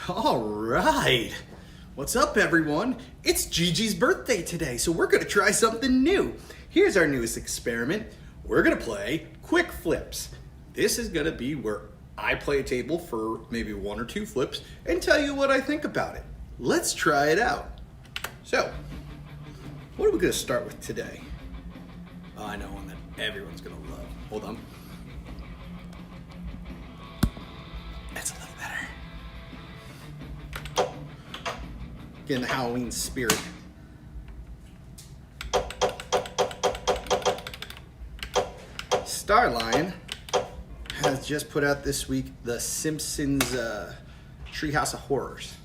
All right. What's up, everyone? It's Gigi's birthday today, so we're going to try something new. Here's our newest experiment. We're going to play quick flips. This is going to be where I play a table for maybe 1 or 2 flips and tell you what I think about it. Let's try it out. So, what are we going to start with today? Oh, I know one that everyone's going to love. Hold on. That's a little better. Get in the Halloween spirit. Starline has just put out this week the Simpsons Treehouse of Horrors.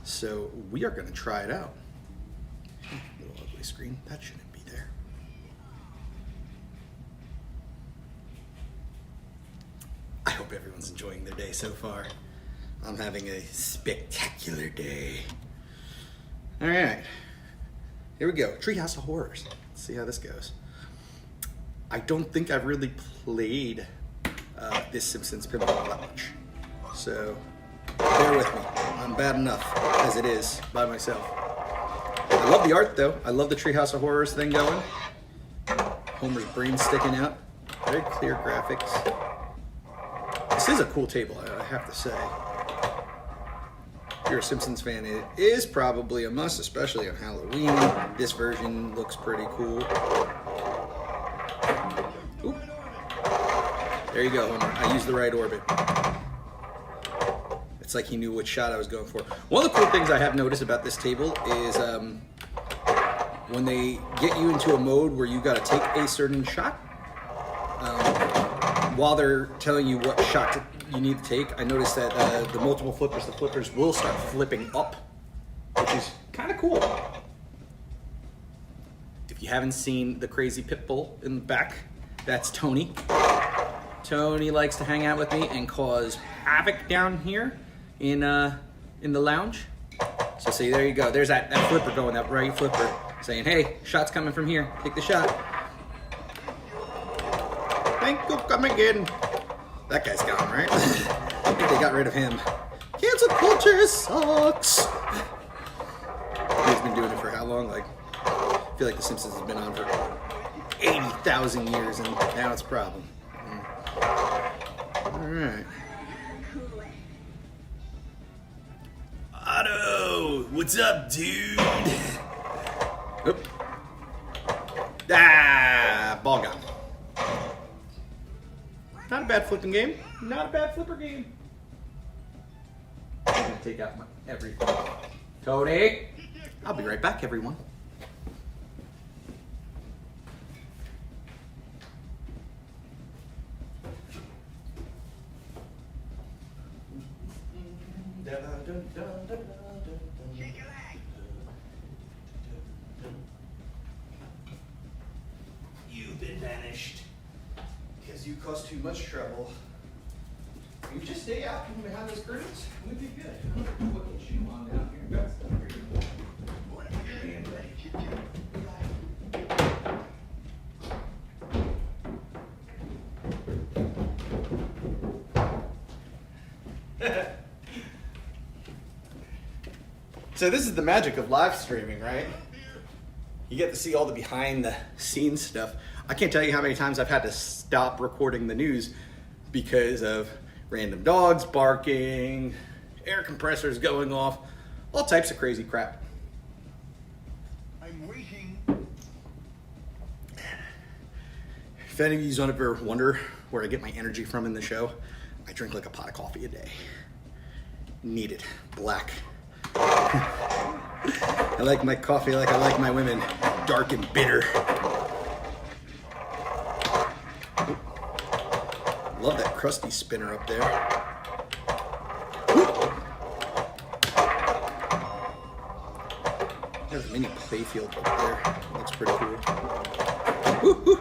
So we are going to try it out. Little ugly screen, that shouldn't be there. I hope everyone's enjoying their day so far. I'm having a spectacular day. All right, here we go. Treehouse of Horrors. Let's see how this goes. I don't think I've really played this Simpsons Pinball that much. So bear with me. I'm bad enough as it is by myself. I love the art though. I love the Treehouse of Horrors thing going. Homer's brain sticking out. Very clear graphics. This is a cool table, I have to say. If you're a Simpsons fan, it is probably a must, especially on Halloween. This version looks pretty cool. Oop. There you go, Homer. I used the right orbit. It's like he knew which shot I was going for. One of the cool things I have noticed about this table is when they get you into a mode where you got to take a certain shot, while they're telling you what shot you need to take, I noticed that the multiple flippers, the flippers will start flipping up, which is kind of cool. If you haven't seen the crazy pit bull in the back, that's Tony. Tony likes to hang out with me and cause havoc down here in the lounge. So see, there you go. There's that flipper going, that right flipper, saying, hey, shot's coming from here. Take the shot. Thank you, come again. That guy's gone, right? I think they got rid of him. Cancel culture sucks. He's been doing it for how long? Like, I feel like The Simpsons has been on for 80,000 years, and now it's a problem. All right. Otto, what's up, dude? Oop. Ah, ball gone. Not a bad flipping game. Not a bad flipper game. I'm gonna take out everything. Tony! I'll be right back, everyone. You've been banished. Because you cause too much trouble. You just stay out from behind those curtains. We'd be good. Put your shoe on down here. Got stuff here. So this is the magic of live streaming, right? You get to see all the behind the scenes stuff. I can't tell you how many times I've had to stop recording the news because of random dogs barking, air compressors going off, all types of crazy crap. I'm waiting. If any of you don't ever wonder where I get my energy from in the show, I drink like a pot of coffee a day. Need it. Black. I like my coffee like I like my women. Dark and bitter. Love that crusty spinner up there. There's a mini playfield up there. Looks pretty cool. Woo-hoo.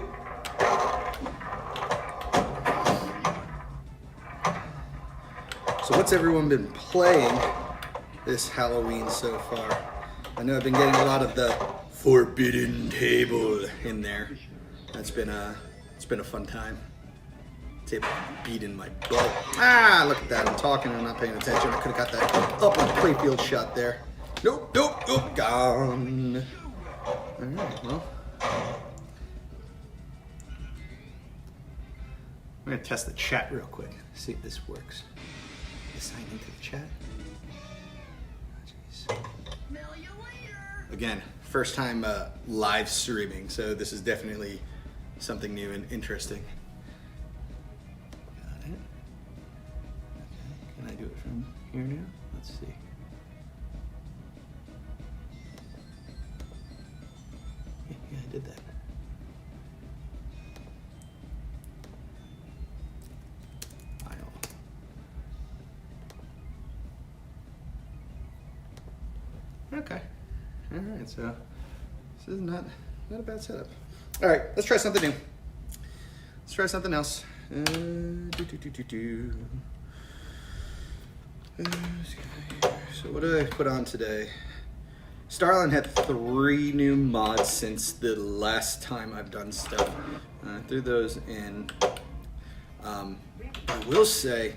So what's everyone been playing this Halloween so far? I know I've been getting a lot of the Forbidden Table in there. It's been a fun time. Table beating my butt. Ah, look at that. I'm talking and I'm not paying attention. I could have got that up on the playfield shot there. Nope, nope, nope, gone. Alright, well. I'm going to test the chat real quick. See if this works. Sign into the chat. Oh, again, first time live streaming, so this is definitely something new and interesting. Got it. Okay. Can I do it from here now? Let's see. Yeah, I did that. Okay. All right. So this is not a bad setup. All right. Let's try something new. Let's try something else. So what did I put on today? Starline had 3 new mods since the last time I've done stuff. I threw those in. I will say,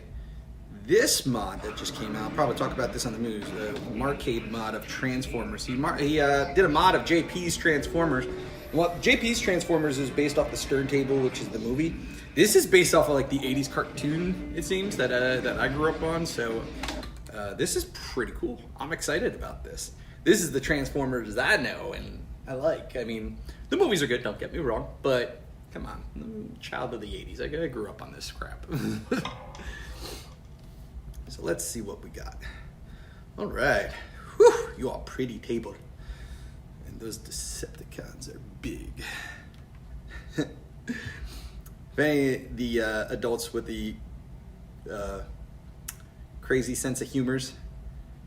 this mod that just came out, I'll probably talk about this on the news, the Marcade mod of Transformers. He did a mod of JP's Transformers. Well, JP's Transformers is based off the Stern Table, which is the movie. This is based off of like the 80s cartoon, it seems, that I grew up on. So this is pretty cool. I'm excited about this. This is the Transformers I know and I like. I mean, the movies are good, don't get me wrong, but come on, I'm a child of the 80s. I grew up on this crap. So let's see what we got. All right. Whew, you all pretty table. And those Decepticons are big. If any of the adults with the crazy sense of humors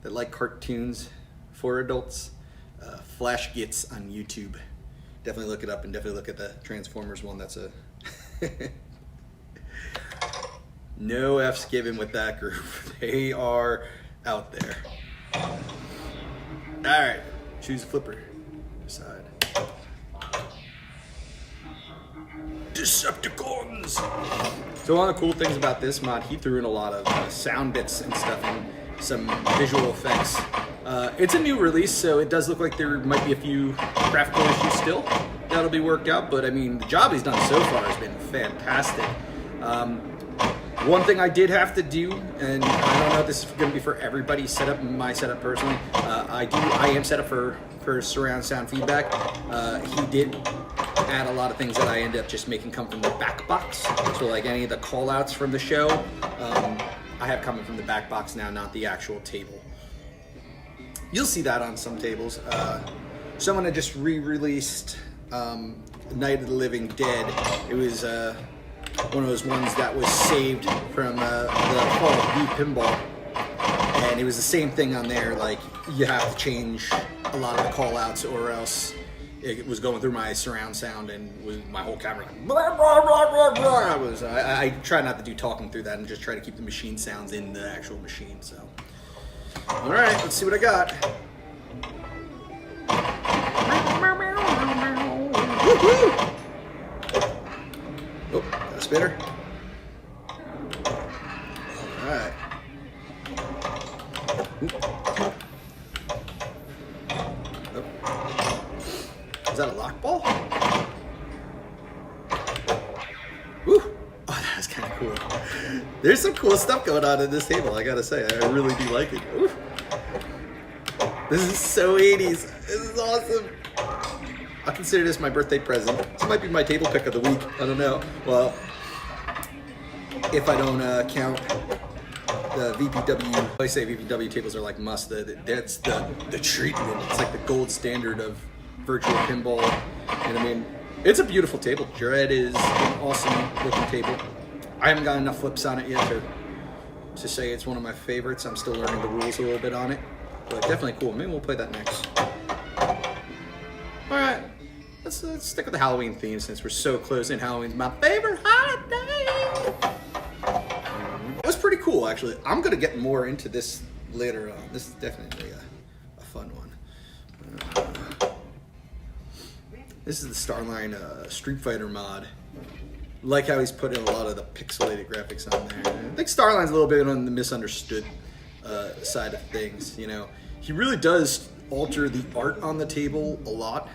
that like cartoons for adults, Flash Gets on YouTube. Definitely look it up and definitely look at the Transformers one. That's a... No F's given with that group. They are out there. Alright, choose a flipper. Decide. Decepticons! So one of the cool things about this mod, he threw in a lot of sound bits and stuff and some visual effects. It's a new release, so it does look like there might be a few graphical issues still that'll be worked out, but I mean, the job he's done so far has been fantastic. One thing I did have to do, and I don't know if this is going to be for everybody's setup, my setup personally, I am set up for surround sound feedback. He did add a lot of things that I ended up just making come from the back box. So like any of the call outs from the show, I have coming from the back box now, not the actual table. You'll see that on some tables. Someone had just re-released Night of the Living Dead. It was one of those ones that was saved from the fall of Pinball, and it was the same thing on there. Like, you have to change a lot of the call outs or else it was going through my surround sound and with my whole camera like blah, blah, blah, blah, blah. I try not to do talking through that and just try to keep the machine sounds in the actual machine. So all right, let's see what I got. Woo-hoo! Oh, got a spinner. Alright. Oh. Is that a lock ball? Woo! Oh, that's kind of cool. There's some cool stuff going on in this table, I gotta say. I really do like it. Ooh. This is so 80s. This is awesome. I consider this my birthday present. This might be my table pick of the week. I don't know. Well, if I don't count the VPW. I say VPW tables are like must. That's the treatment. It's like the gold standard of virtual pinball. And I mean, it's a beautiful table. Dread is an awesome looking table. I haven't got enough flips on it yet to say it's one of my favorites. I'm still learning the rules a little bit on it. But definitely cool. Maybe we'll play that next. Alright, let's stick with the Halloween theme since we're so close in. Halloween's my favorite holiday. It was pretty cool, actually. I'm going to get more into this later on. This is definitely a fun one. This is the Starline Street Fighter mod. Like how he's putting a lot of the pixelated graphics on there. I think Starline's a little bit on the misunderstood side of things. You know, he really does alter the art on the table a lot.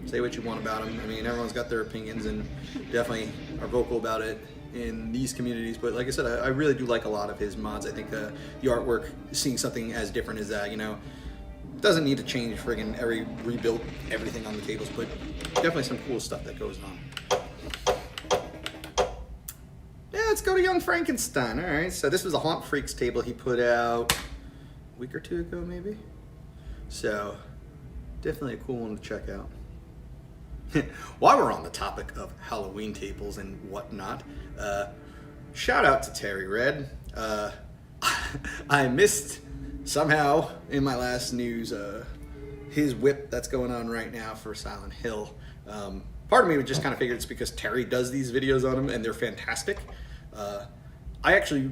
Say what you want about him. I mean, everyone's got their opinions and definitely are vocal about it in these communities. But like I said, I really do like a lot of his mods. I think the artwork, seeing something as different as that, you know, doesn't need to change friggin' rebuild everything on the tables, but definitely some cool stuff that goes on. Yeah, let's go to Young Frankenstein. All right, so this was a Haunt Freaks table he put out a week or two ago, maybe. So definitely a cool one to check out. While we're on the topic of Halloween tables and whatnot, shout out to Terry Red. I missed somehow in my last news his whip that's going on right now for Silent Hill. Part of me just kind of figured it's because Terry does these videos on him and they're fantastic. I actually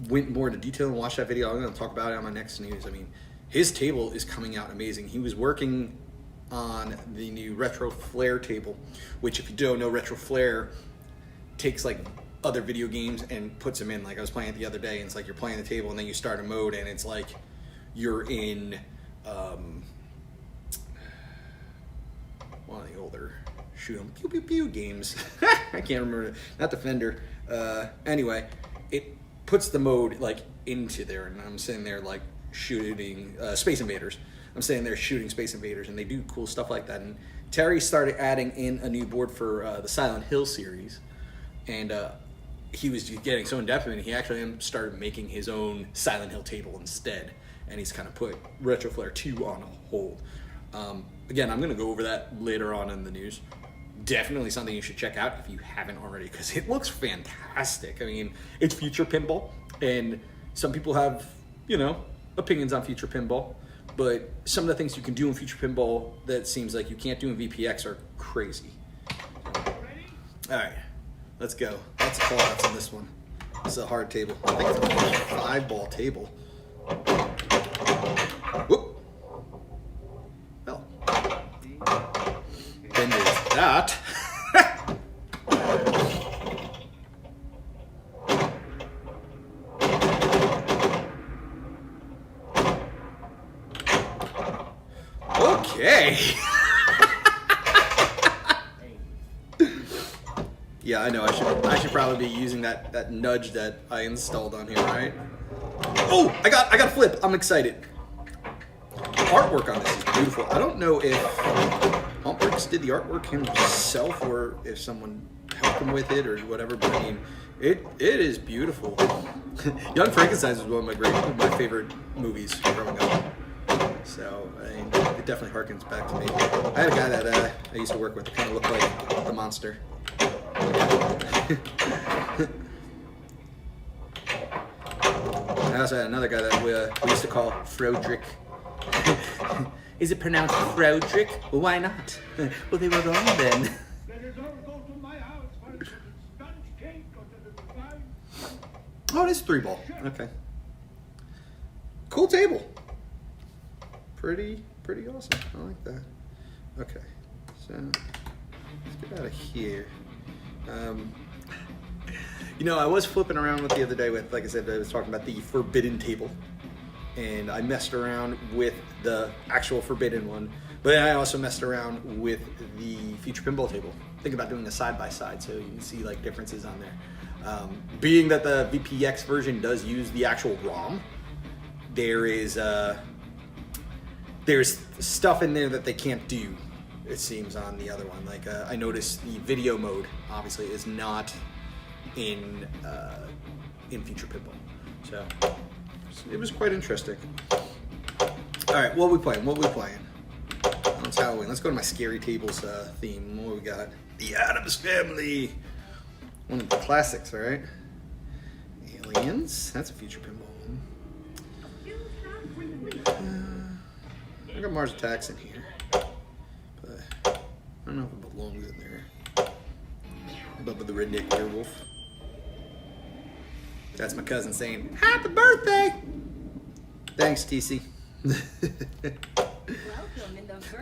went more into detail and watched that video. I'm going to talk about it on my next news. I mean, his table is coming out amazing. He was working on the new Retro Flare table, which, if you don't know, Retro Flare takes like other video games and puts them in. Like, I was playing it the other day, and it's like you're playing the table and then you start a mode and it's like you're in one of the older shoot 'em pew pew pew games. I can't remember, not Defender. Anyway, it puts the mode like into there, and I'm sitting there like shooting Space Invaders. I'm sitting there shooting Space Invaders, and they do cool stuff like that. And Terry started adding in a new board for the Silent Hill series, and he was getting so in depth in it, he actually started making his own Silent Hill table instead, and he's kind of put Retro Flare 2 on hold. Again, I'm going to go over that later on in the news. Definitely something you should check out if you haven't already, because it looks fantastic. I mean, it's Future Pinball, and some people have, you know, opinions on Future Pinball. But some of the things you can do in Future Pinball that seems like you can't do in VPX are crazy. All right, let's go. Lots of call-outs on this one. This is a hard table. I think it's a 5-ball table. Whoop. Well, then there's that. Okay. Yeah, I know. I should probably be using that nudge that I installed on here, right? Oh, I got a flip. I'm excited. Artwork on this is beautiful. I don't know if Humprix did the artwork himself or if someone helped him with it or whatever, but I mean, it is beautiful. Young Frankenstein was one of my favorite movies growing up. So, I mean, it definitely harkens back to me. I had a guy that I used to work with that kind of looked like the monster. I also had another guy that we used to call Frodrick. Is it pronounced Frodrick? Well, why not? Well, they were wrong then. Oh, it is 3-ball. Okay. Cool table. Pretty awesome. I like that. Okay, so let's get out of here. You know, I was flipping around with the other day with, like I said, I was talking about the Forbidden table, and I messed around with the actual Forbidden one, but I also messed around with the Future Pinball table. Think about doing a side-by-side so you can see like differences on there. Being that the VPX version does use the actual ROM, there's stuff in there that they can't do, it seems, on the other one. Like I noticed the video mode obviously is not in Future Pinball, so it was quite interesting. All right, what are we playing? It's Halloween. Let's go to my scary tables theme. What we got? The Addams Family, one of the classics. All right, Aliens. That's a Future Pinball one. I got Mars Attacks in here, but I don't know if it belongs in there. Bubba the Redneck Werewolf. That's my cousin saying, "Happy birthday!" Thanks, TC.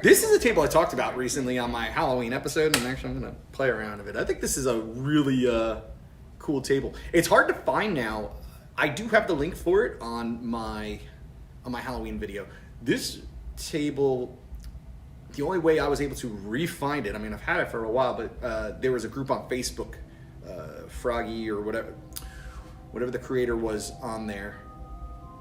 This is a table I talked about recently on my Halloween episode, and actually I'm going to play around with it. I think this is a really cool table. It's hard to find now. I do have the link for it on my Halloween video. This table, the only way I was able to re-find it, I mean, I've had it for a while, but there was a group on Facebook, Froggy or whatever the creator was on there,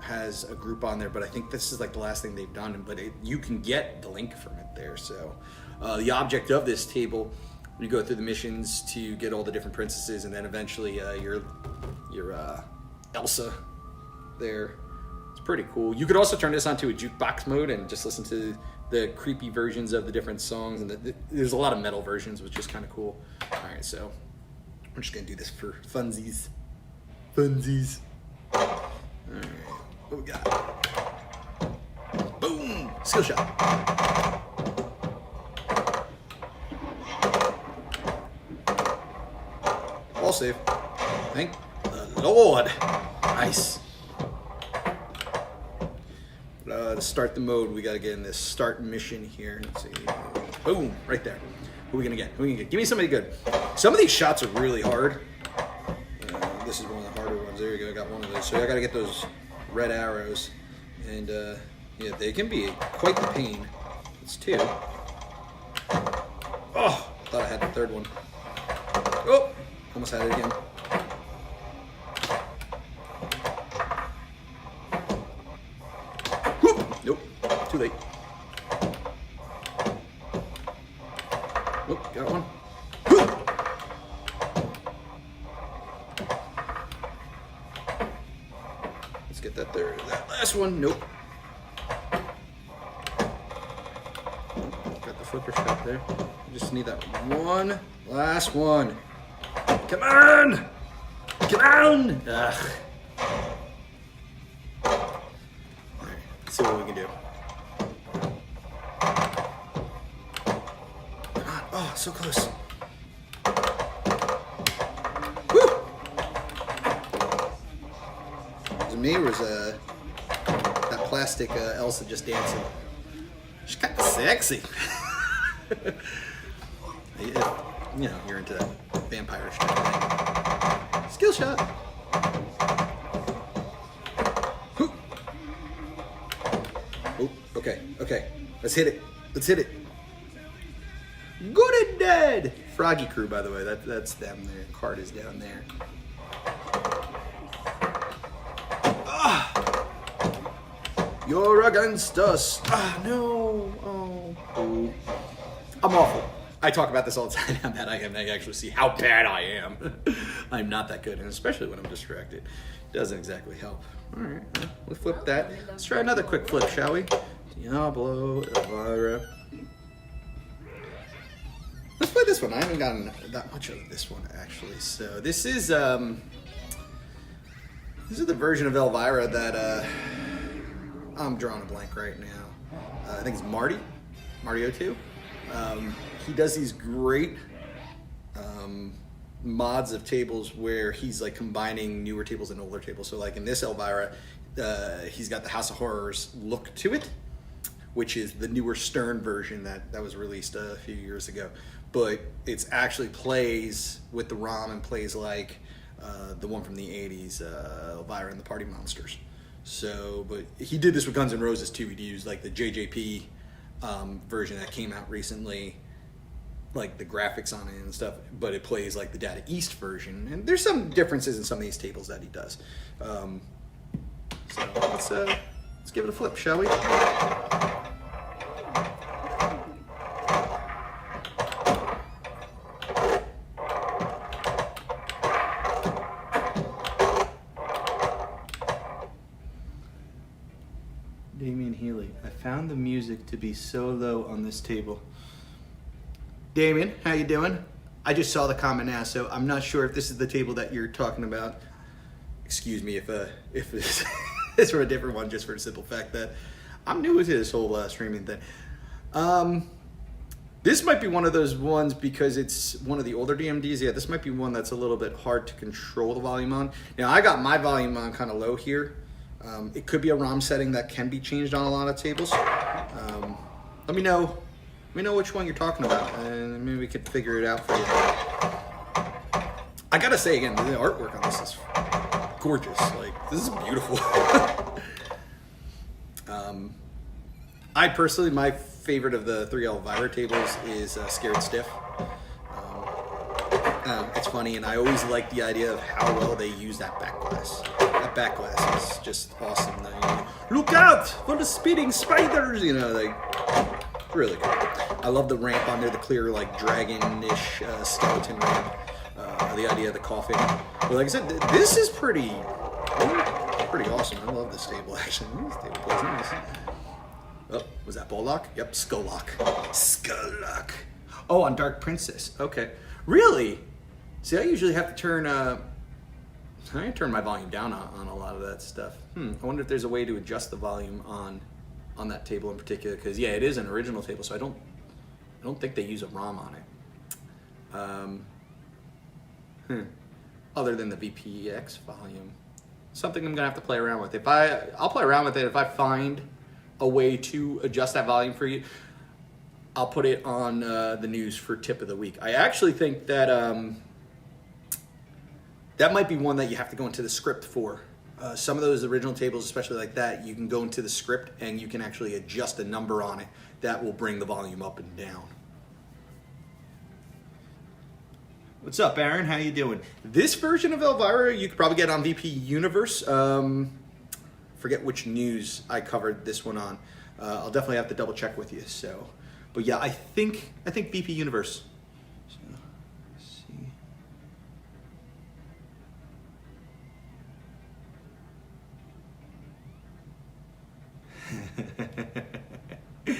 has a group on there, but I think this is like the last thing they've done, but you can get the link from it there. So the object of this table, you go through the missions to get all the different princesses, and then eventually your Elsa there. It's pretty cool. You could also turn this onto a jukebox mode and just listen to the creepy versions of the different songs, and there's a lot of metal versions, which is kind of cool. All right, so we're just gonna do this for funsies. All right, what we got? Boom! Skill shot. Ball save. Thank the Lord. Nice. To start the mode, we gotta get in this start mission here. Let's see. Boom! Right there. Who are we gonna get? Give me somebody good. Some of these shots are really hard. This is one of the harder ones. There you go. I got one of those. So I gotta get those red arrows, and yeah, they can be quite the pain. It's 2. Oh, thought I had the third one. Oh, almost had it again. Whoop. Nope, too late. Oh, got one. Whoop. Let's get that there. That last one, nope. Got the flipper shot there. Just need that one last one. Come on! Come on! Ugh. Alright, let's see what we can do. Come on. Oh, so close. Woo! Was it me or was that plastic Elsa just dancing? She's kind of sexy. You know, you're into that vampire shit. Skill shot. Whew. Oh, okay. Let's hit it. Good and dead. Froggy crew, by the way. That's them. Their card is down there. Ah! You're against us. Ah, no. Oh. I'm awful. I talk about this all the time, how bad I am. I actually see how bad I am. I'm not that good, and especially when I'm distracted. Doesn't exactly help. All right, we'll flip that. Let's try another quick flip, shall we? Diablo, Elvira. Let's play this one. I haven't gotten that much of this one, actually. So this is the version of Elvira that I'm drawing a blank right now. I think it's Mario 2. He does these great mods of tables where he's like combining newer tables and older tables. So like in this Elvira, he's got the House of Horrors look to it, which is the newer Stern version that was released a few years ago. But it's actually plays with the ROM and plays like the one from the 80s, Elvira and the Party Monsters. So, but he did this with Guns N' Roses too. He used like the JJP version that came out recently, like the graphics on it and stuff, but it plays like the Data East version, and there's some differences in some of these tables that he does. So let's give it a flip, shall we? Damian Healy, I found the music to be so low on this table. Damien, how you doing? I just saw the comment now, so I'm not sure if this is the table that you're talking about. Excuse me if it's for a different one, just for the simple fact that I'm new to this whole streaming thing. This might be one of those ones because it's one of the older DMDs. Yeah, this might be one that's a little bit hard to control the volume on. Now, I got my volume on kind of low here. It could be a ROM setting that can be changed on a lot of tables. Let me know. Let me know which one you're talking about, and maybe we could figure it out for you. I gotta say again, the artwork on this is gorgeous. Like, this is beautiful. I personally, my favorite of the 3 Elvira tables is Scared Stiff. It's funny, and I always like the idea of how well they use that back glass. That back glass is just awesome. Look out for the speeding spiders! You know, like, really cool. I love the ramp on there, the clear, like, dragon-ish skeleton ramp. The idea of the coffin. But like I said, this is pretty awesome. I love this table, actually. This table plays nice. Oh, was that ball lock? Yep, skull lock. Skull lock. Oh, on Dark Princess. Okay. Really? See, I usually have to turn my volume down on a lot of that stuff. I wonder if there's a way to adjust the volume on that table in particular, because yeah, it is an original table, so I don't think they use a ROM on it. Other than the VPX volume. Something I'm gonna have to play around with. I'll play around with it if I find a way to adjust that volume for you. I'll put it on the news for tip of the week. I actually think that that might be one that you have to go into the script for. Some of those original tables, especially like that, you can go into the script and you can actually adjust a number on it that will bring the volume up and down. What's up, Aaron? How you doing? This version of Elvira you could probably get on VP Universe. Forget which news I covered this one on. I'll definitely have to double check with you. So, but yeah, I think VP Universe. So, let's see.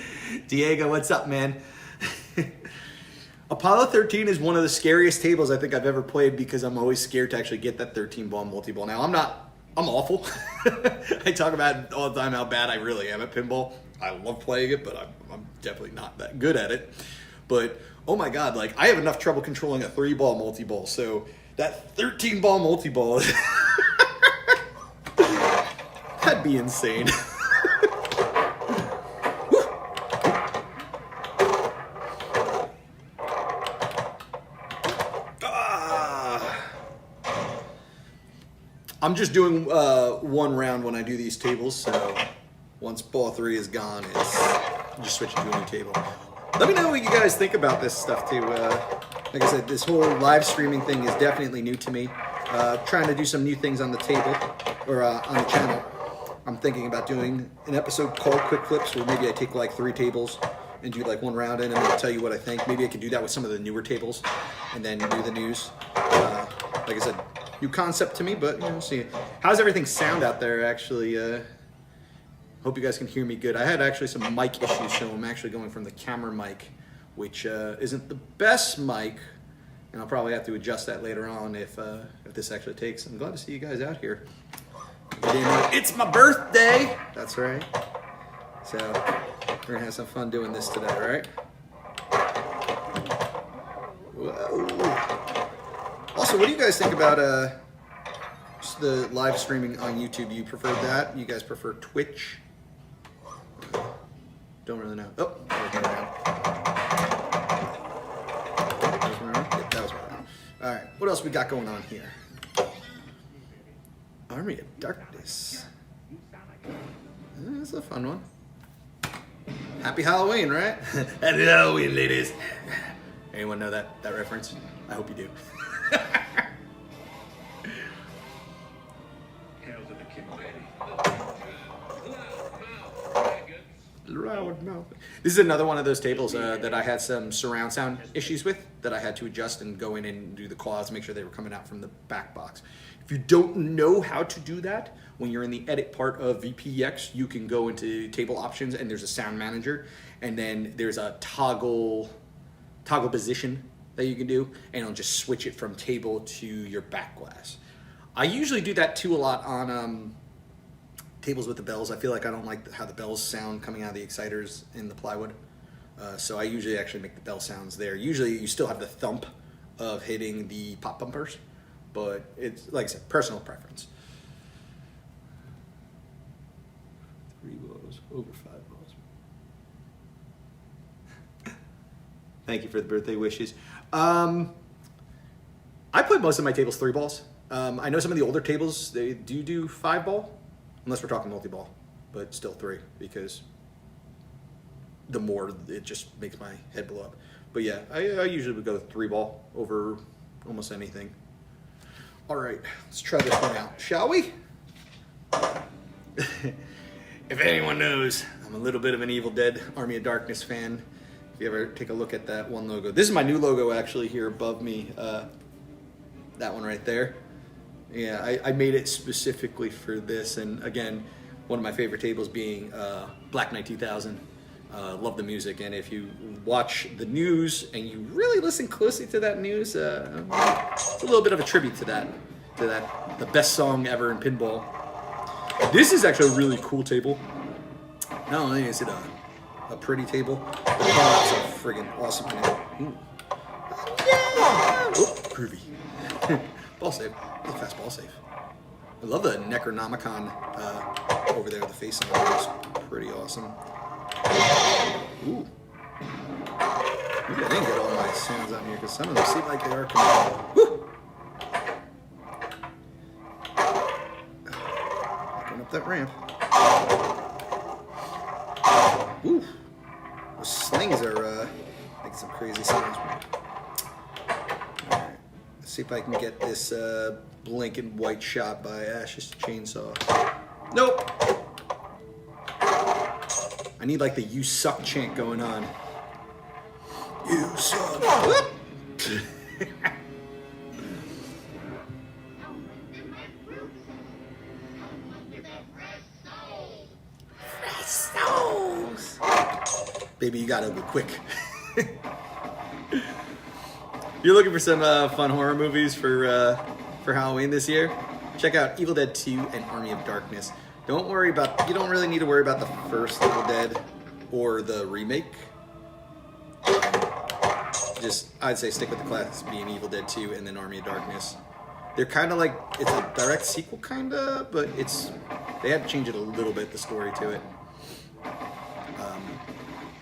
Diego, what's up, man? Apollo 13 is one of the scariest tables I think I've ever played because I'm always scared to actually get that 13-ball multi-ball. Now, I'm awful. I talk about it all the time how bad I really am at pinball. I love playing it, but I'm definitely not that good at it. But, oh my God, like, I have enough trouble controlling a 3-ball multi-ball, so that 13-ball multi-ball, that'd be insane. I'm just doing one round when I do these tables, so once ball 3 is gone, I'm just switching to a new table. Let me know what you guys think about this stuff too. Like I said, this whole live streaming thing is definitely new to me. Trying to do some new things on the table, or on the channel. I'm thinking about doing an episode called Quick Flips, where maybe I take like 3 tables and do like one round in and then tell you what I think. Maybe I could do that with some of the newer tables and then do the news. Like I said, new concept to me, but we'll see. How's everything sound out there, actually? Hope you guys can hear me good. I had actually some mic issues, so I'm actually going from the camera mic, which isn't the best mic, and I'll probably have to adjust that later on if this actually takes. I'm glad to see you guys out here. It's my birthday! That's right. So, we're gonna have some fun doing this today, right? Whoa. Also, what do you guys think about just the live streaming on YouTube? Do you prefer that? You guys prefer Twitch? Don't really know. Oh, that was my round. That was my round. All right, what else we got going on here? Army of Darkness. That's a fun one. Happy Halloween, right? Happy Halloween, ladies. Anyone know that reference? I hope you do. This is another one of those tables that I had some surround sound issues with that I had to adjust and go in and do the claws, make sure they were coming out from the back box. If you don't know how to do that, when you're in the edit part of VPX, you can go into table options and there's a sound manager, and then there's a toggle position that you can do, and it'll just switch it from table to your back glass. I usually do that too a lot on tables with the bells. I feel like I don't like how the bells sound coming out of the exciters in the plywood. So I usually actually make the bell sounds there. Usually you still have the thump of hitting the pop bumpers, but it's, like I said, personal preference. 3 balls, over 5 balls. Thank you for the birthday wishes. I play most of my tables 3 balls. I know some of the older tables, they do 5 ball, unless we're talking multi-ball, but still 3, because the more it just makes my head blow up. But yeah, I usually would go 3 ball over almost anything. All right, let's try this one out, shall we? If anyone knows, I'm a little bit of an Evil Dead Army of Darkness fan. If you ever take a look at that one logo. This is my new logo actually here above me. That one right there. Yeah, I made it specifically for this. And again, one of my favorite tables being Black Knight 2000. Love the music. And if you watch the news and you really listen closely to that news, it's a little bit of a tribute to that. The best song ever in pinball. This is actually a really cool table. Not only is it a pretty table, the products are friggin' awesome. Ooh. Yeah! Oh, groovy. Ball save. That's a fast ball save. I love the Necronomicon over there. The face on it is pretty awesome. Ooh. Maybe I didn't get all my sounds on here because some of them seem like they are coming. Woo! Going up that ramp. Ooh. Those slings are making some crazy sounds. Alright. Let's see if I can get this blinking white shot by Ash's chainsaw. Nope! I need like the "you suck" chant going on. You suck. Baby, you gotta go quick. You're looking for some fun horror movies for Halloween this year? Check out Evil Dead 2 and Army of Darkness. You don't really need to worry about the first Evil Dead or the remake. I'd say stick with the classics being Evil Dead 2 and then Army of Darkness. They're kind of like, it's a direct sequel kinda, but they had to change it a little bit, the story to it.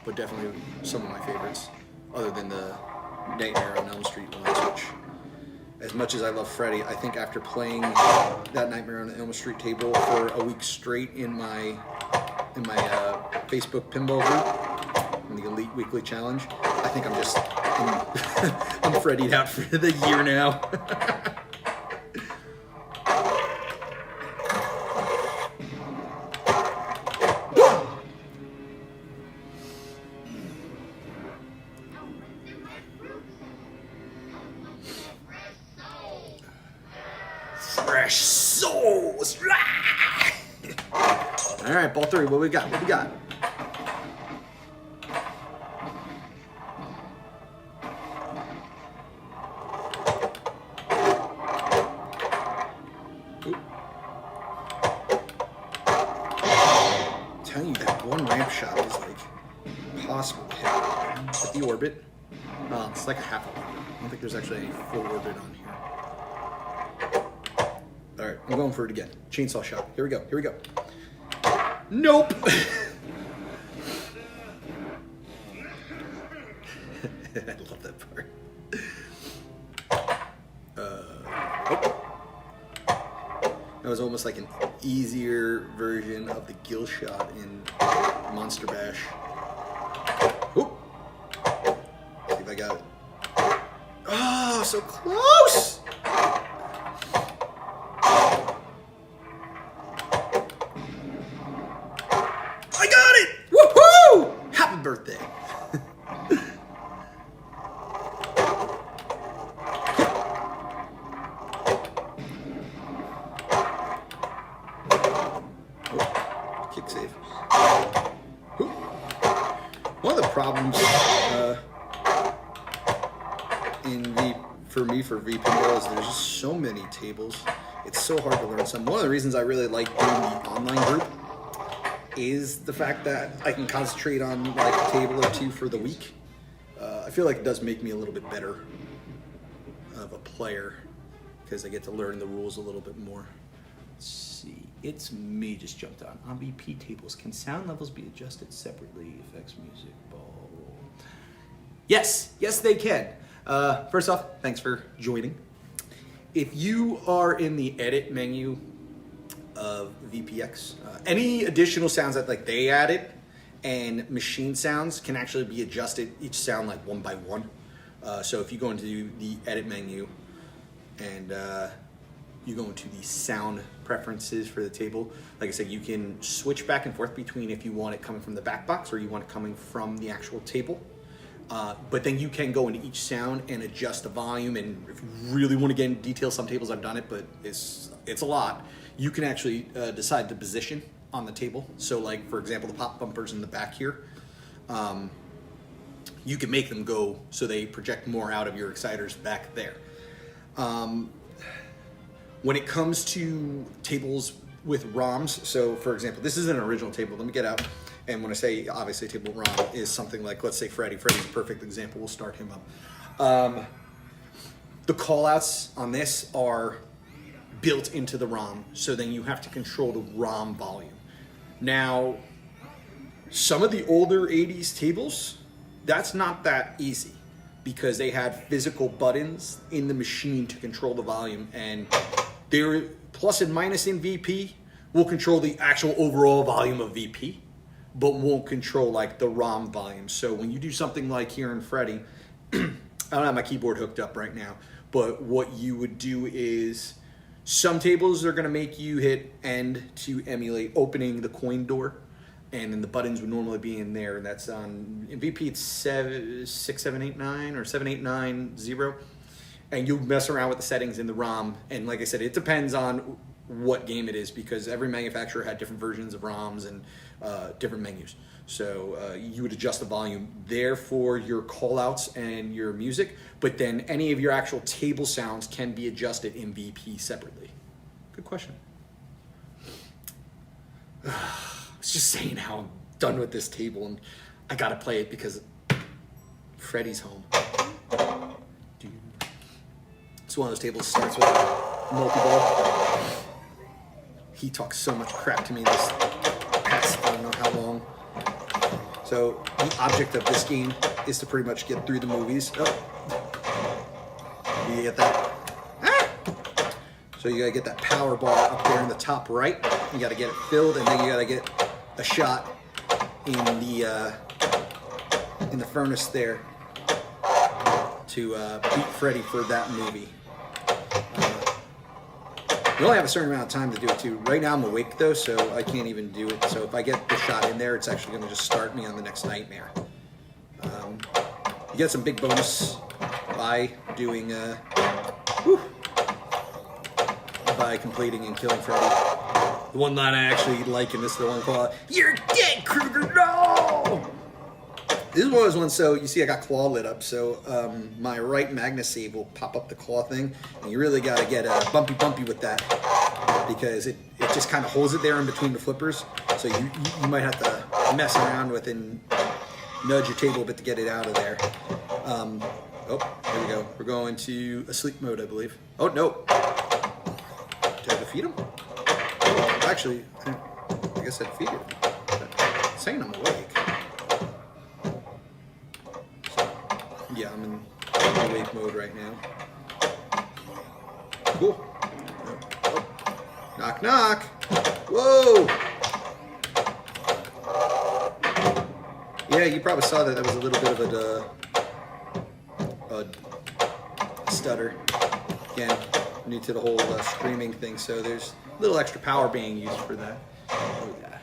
But definitely some of my favorites, other than the Nightmare on Elm Street ones, which, as much as I love Freddy, I think after playing that Nightmare on Elm Street table for a week straight in my Facebook pinball group, in the Elite Weekly Challenge, I think I'm Freddy'd out for the year now. Fresh souls. All right, ball 3. What we got? Oop. I'm telling you, that one ramp shot is like impossible to hit. Hit the orbit. It's like a half orbit. I don't think there's actually any full orbit on here. All right, I'm going for it again. Chainsaw shot. Here we go. Nope. I love that part. Oh. That was almost like an easier version of the gill shot in Monster Bash. Oop. See if I got it. Oh, so close! I got it! Woohoo! Happy birthday! Kick save. Ooh. One of the problems for V pinball is there's just so many tables. It's so hard to learn some. One of the reasons I really like doing the online group is the fact that I can concentrate on like a table or two for the week. I feel like it does make me a little bit better of a player because I get to learn the rules a little bit more. Let's see, it's me just jumped on. On VP tables, can sound levels be adjusted separately? Effects, music, ball. Yes, they can. First off, thanks for joining. If you are in the edit menu of VPX, any additional sounds that like they added and machine sounds can actually be adjusted each sound like one by one. So if you go into the edit menu and you go into the sound preferences for the table, like I said, you can switch back and forth between if you want it coming from the back box or you want it coming from the actual table. But then you can go into each sound and adjust the volume, and if you really want to get into detail, some tables I've done it, but it's a lot. You can actually decide the position on the table. So like, for example, the pop bumpers in the back here, you can make them go so they project more out of your exciters back there. When it comes to tables with ROMs, so for example, this is an original table. Let me get out. And when I say obviously a table ROM is something like, let's say Freddy. Freddy's a perfect example. We'll start him up. The callouts on this are built into the ROM, so then you have to control the ROM volume. Now, some of the older 80s tables, that's not that easy because they had physical buttons in the machine to control the volume, and their plus and minus in VP will control the actual overall volume of VP, but won't control like the ROM volume. So when you do something like here in Freddy, I don't have my keyboard hooked up right now, but what you would do is some tables are gonna make you hit end to emulate opening the coin door, and then the buttons would normally be in there, and that's on, in VP it's 6789 or 7890, and you mess around with the settings in the ROM, and like I said, it depends on what game it is because every manufacturer had different versions of ROMs and different menus. So you would adjust the volume there for your callouts and your music, but then any of your actual table sounds can be adjusted in VP separately. Good question. I was just saying how I'm done with this table and I gotta play it because Freddy's home. It's one of those tables that starts with a multi-ball. He talks so much crap to me this past I don't know how long. So the object of this game is to pretty much get through the movies. Oh. You get that? Ah! So you gotta get that power bar up there in the top right. You gotta get it filled, and then you gotta get a shot in the furnace there to beat Freddy for that movie. You only have a certain amount of time to do it too. Right now I'm awake though, so I can't even do it. So if I get the shot in there, it's actually gonna just start me on the next nightmare. You get some big bonus by doing, by completing and killing Freddy. The one line I actually like in this is the one called, "You're dead, Krueger, no!" This is one of those ones, so you see I got claw lit up, so my right Magnus save will pop up the claw thing, and you really got to get bumpy with that, because it just kind of holds it there in between the flippers, so you might have to mess around with and nudge your table a bit to get it out of there. Oh, there we go. We're going to asleep mode, I believe. Oh, no. Did I defeat him? Oh, actually, I guess I defeated him. It's saying I'm awake. Yeah, I'm in awake mode right now. Cool. Oh. Knock, knock. Whoa! Yeah, you probably saw that was a little bit of a stutter. Again, new to the whole streaming thing, so there's a little extra power being used for that. Oh, yeah.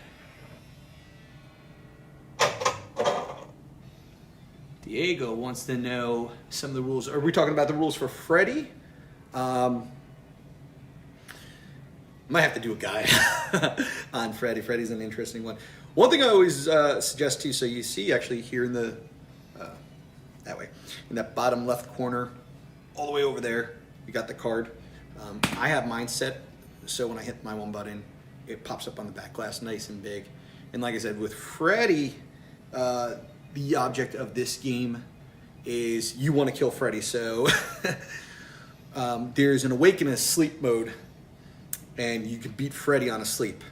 Diego wants to know some of the rules. Are we talking about the rules for Freddy? Might have to do a guide on Freddy. Freddy's an interesting one. One thing I always suggest too, so you see actually here in the, that way, in that bottom left corner, all the way over there, you got the card. I have mine set, so when I hit my one button, it pops up on the back glass nice and big. And like I said, with Freddy, the object of this game is you want to kill Freddy. So there's an awake and a sleep mode, and you can beat Freddy on a sleep.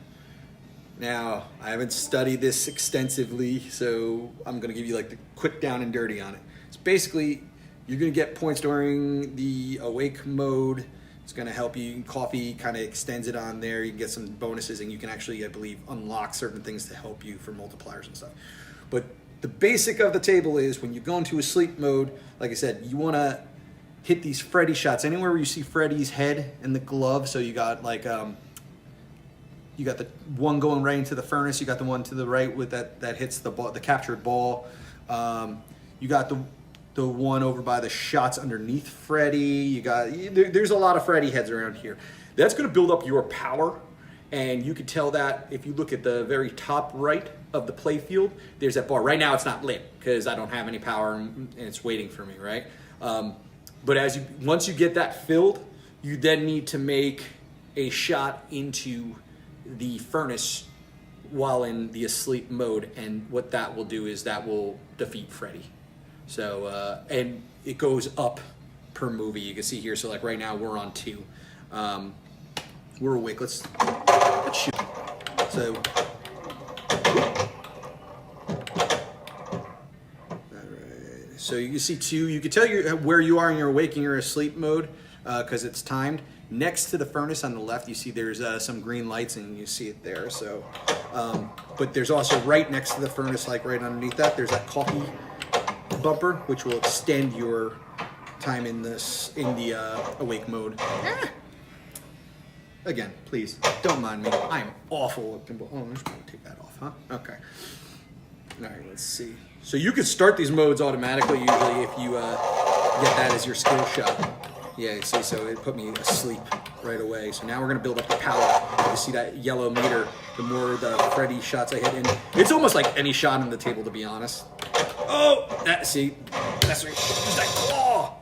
Now, I haven't studied this extensively, so I'm going to give you like the quick down and dirty on it. It's basically, you're going to get points during the awake mode. It's going to help you. Coffee kind of extends it on there. You can get some bonuses, and you can actually, I believe, unlock certain things to help you for multipliers and stuff. But the basic of the table is when you go into a sleep mode, like I said, you want to hit these Freddy shots anywhere where you see Freddy's head and the glove. So you got like you got the one going right into the furnace. You got the one to the right with that hits the ball, the captured ball. You got the one over by the shots underneath Freddy. You got there's a lot of Freddy heads around here. That's going to build up your power, and you can tell that if you look at the very top right of the play field. There's that bar. Right now it's not lit because I don't have any power and it's waiting for me, right? But once you get that filled, you then need to make a shot into the furnace while in the asleep mode, and what that will do is that will defeat Freddy. So and it goes up per movie. You can see here. So like right now we're on 2. We're awake. Let's shoot. So. So you can see 2. You can tell where you are in your waking or asleep mode because it's timed. Next to the furnace on the left, you see there's some green lights, and you see it there. So, but there's also right next to the furnace, like right underneath that, there's that coffee bumper, which will extend your time in the awake mode. Again, please don't mind me. I'm awful at pinball. Oh, I'm just going to take that off, huh? Okay. All right, let's see. So you can start these modes automatically usually if you get that as your skill shot. Yeah, you see, so it put me asleep right away. So now we're gonna build up the power. You see that yellow meter, the more the Freddy shots I hit in. It's almost like any shot on the table, to be honest. Oh, that's right. Use that claw.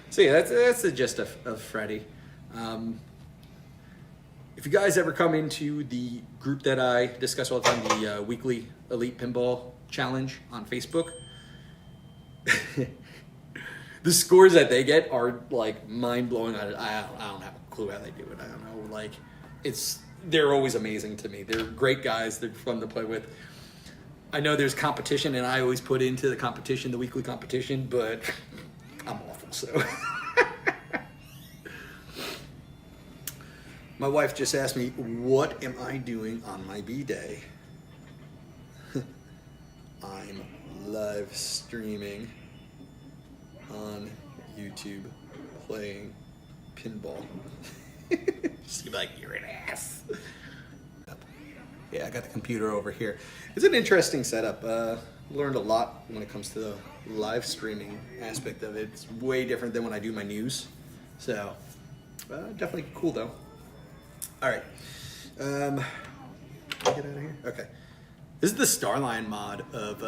So yeah, that's the gist of Freddy. If you guys ever come into the group that I discuss all the time, the weekly Elite Pinball Challenge on Facebook, the scores that they get are like mind-blowing. I don't have a clue how they do it. I don't know. Like, they're always amazing to me. They're great guys. They're fun to play with. I know there's competition, and I always put into the competition, the weekly competition, but I'm awful, so. My wife just asked me, what am I doing on my B-Day? I'm live streaming on YouTube playing pinball. Just be like, you're an ass. Yeah, I got the computer over here. It's an interesting setup. Learned a lot when it comes to the live streaming aspect of it. It's way different than when I do my news. So, definitely cool though. All right. Get out of here. Okay. This is the Starline mod of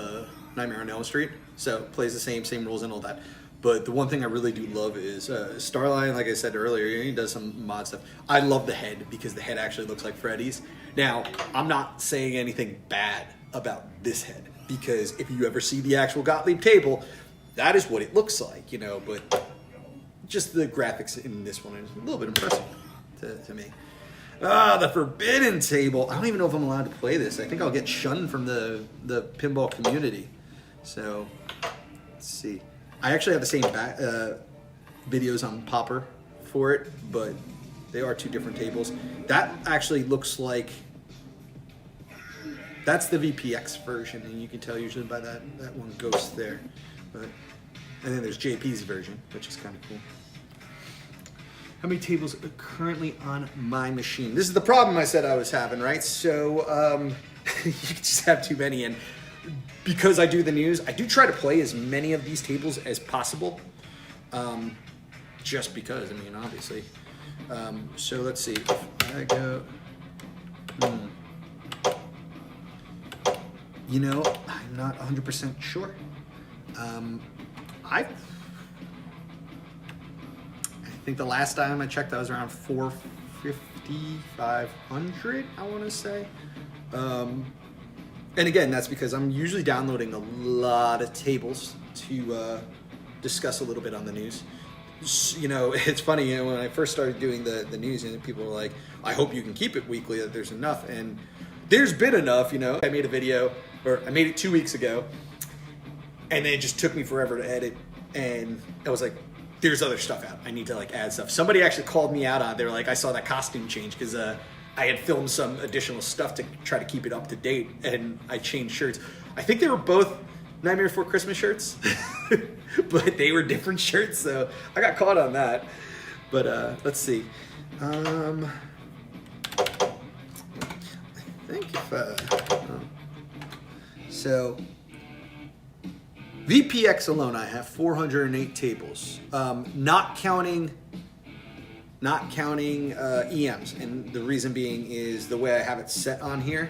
Nightmare on Elm Street. So it plays the same rules and all that. But the one thing I really do love is Starline, like I said earlier, he does some mod stuff. I love the head because the head actually looks like Freddy's. Now, I'm not saying anything bad about this head because if you ever see the actual Gottlieb table, that is what it looks like, you know, but just the graphics in this one is a little bit impressive to me. The Forbidden Table. I don't even know if I'm allowed to play this. I think I'll get shunned from the pinball community. So, let's see. I actually have the same videos on Popper for it, but they are 2 different tables. That actually looks like... That's the VPX version, and you can tell usually by that one ghost there. But, and then there's JP's version, which is kind of cool. How many tables are currently on my machine? This is the problem I said I was having, right? So you just have too many. And because I do the news, I do try to play as many of these tables as possible. Just because, I mean, obviously. So let's see. If I go... You know, I'm not 100% sure. I think the last time I checked, I was around 450, 500, I want to say. And again, that's because I'm usually downloading a lot of tables to discuss a little bit on the news. You know, it's funny, you know, when I first started doing the news, and people were like, I hope you can keep it weekly, that there's enough. And there's been enough, you know. I made a video, or I made it 2 weeks ago, and it just took me forever to edit. And I was like, there's other stuff out. I need to like add stuff. Somebody actually called me out on it. They were like, I saw that costume change because I had filmed some additional stuff to try to keep it up to date, and I changed shirts. I think they were both Nightmare Before Christmas shirts, but they were different shirts, so I got caught on that. But let's see. I think if so VPX alone, I have 408 tables, not counting EMs, and the reason being is the way I have it set on here